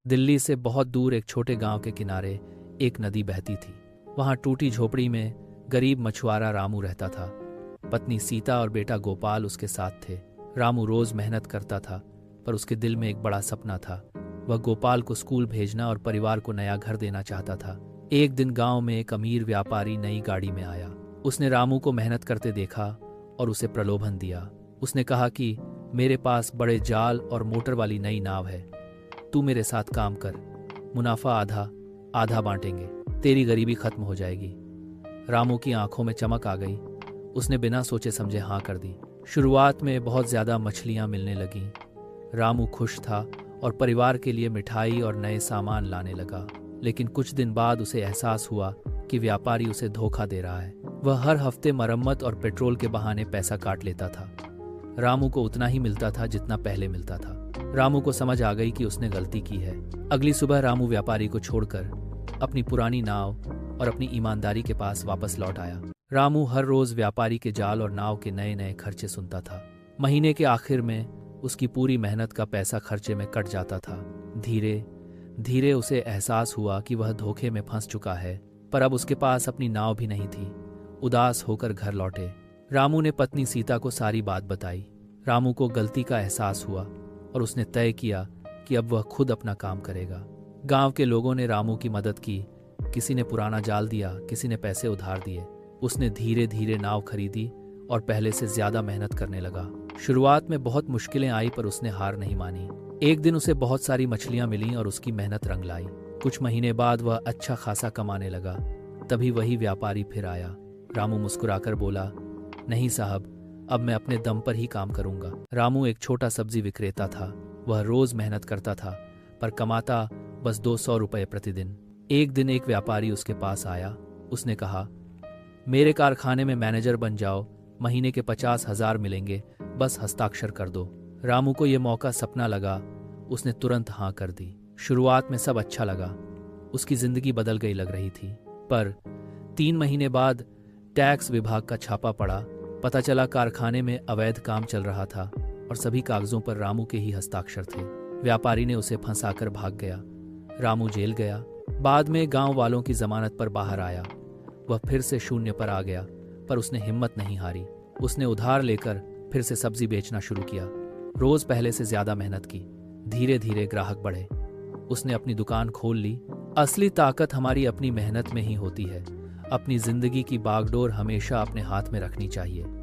दिल्ली से बहुत दूर एक छोटे गांव के किनारे एक नदी बहती थी। वहां टूटी झोपड़ी में गरीब मछुआरा रामू रहता था। पत्नी सीता और बेटा गोपाल उसके साथ थे। रामू रोज मेहनत करता था, पर उसके दिल में एक बड़ा सपना था। वह गोपाल को स्कूल भेजना और परिवार को नया घर देना चाहता था। एक दिन गांव में एक अमीर व्यापारी नई गाड़ी में आया। उसने रामू को मेहनत करते देखा और उसे प्रलोभन दिया। उसने कहा कि मेरे पास बड़े जाल और मोटर वाली नई नाव है, तू मेरे साथ काम कर, मुनाफा आधा आधा बांटेंगे, तेरी गरीबी खत्म हो जाएगी। रामू की आंखों में चमक आ गई। उसने बिना सोचे समझे हाँ कर दी। शुरुआत में बहुत ज्यादा मछलियां मिलने लगीं। रामू खुश था और परिवार के लिए मिठाई और नए सामान लाने लगा। लेकिन कुछ दिन बाद उसे एहसास हुआ कि व्यापारी उसे धोखा दे रहा है। वह हर हफ्ते मरम्मत और पेट्रोल के बहाने पैसा काट लेता था। रामू को उतना ही मिलता था जितना पहले मिलता था। रामू को समझ आ गई कि उसने गलती की है। अगली सुबह रामू व्यापारी को छोड़कर अपनी पुरानी नाव और अपनी ईमानदारी के पास वापस लौट आया। रामू हर रोज व्यापारी के जाल और नाव के नए नए खर्चे सुनता था। महीने के आखिर में उसकी पूरी मेहनत का पैसा खर्चे में कट जाता था। धीरे धीरे उसे एहसास हुआ कि वह धोखे में फंस चुका है, पर अब उसके पास अपनी नाव भी नहीं थी। उदास होकर घर लौटे। रामू ने पत्नी सीता को सारी बात बताई। रामू को गलती का एहसास हुआ और उसने तय किया कि अब वह खुद अपना काम करेगा। गांव के लोगों ने रामू की मदद की। किसी ने पुराना जाल दिया, किसी ने पैसे उधार दिए। उसने धीरे धीरे नाव खरीदी और पहले से ज्यादा मेहनत करने लगा। शुरुआत में बहुत मुश्किलें आई, पर उसने हार नहीं मानी। एक दिन उसे बहुत सारी मछलियां मिलीं और उसकी मेहनत रंग लाई। कुछ महीने बाद वह अच्छा खासा कमाने लगा। तभी वही व्यापारी फिर आया। रामू मुस्कुराकर बोला, नहीं साहब, अब मैं अपने दम पर ही काम करूंगा। रामू एक छोटा सब्जी विक्रेता था। वह रोज मेहनत करता था, पर कमाता बस 200 रुपये प्रतिदिन। एक दिन एक व्यापारी उसके पास आया। उसने कहा, मेरे कारखाने में मैनेजर बन जाओ, महीने के 50,000 मिलेंगे, बस हस्ताक्षर कर दो। रामू को यह मौका सपना लगा। उसने तुरंत हाँ कर दी। शुरुआत में सब अच्छा लगा। उसकी जिंदगी बदल गई लग रही थी। पर 3 महीने बाद टैक्स विभाग का छापा पड़ा। पता चला कारखाने में अवैध काम चल रहा था और सभी कागजों पर रामू के ही हस्ताक्षर थे। व्यापारी ने उसे फंसाकर भाग गया। रामू जेल गया। बाद में गांव वालों की जमानत पर बाहर आया। वह फिर से शून्य पर आ गया, पर उसने हिम्मत नहीं हारी। उसने उधार लेकर फिर से सब्जी बेचना शुरू किया। रोज पहले से ज्यादा मेहनत की। धीरे धीरे ग्राहक बढ़े। उसने अपनी दुकान खोल ली। असली ताकत हमारी अपनी मेहनत में ही होती है। अपनी जिंदगी की बागडोर हमेशा अपने हाथ में रखनी चाहिए।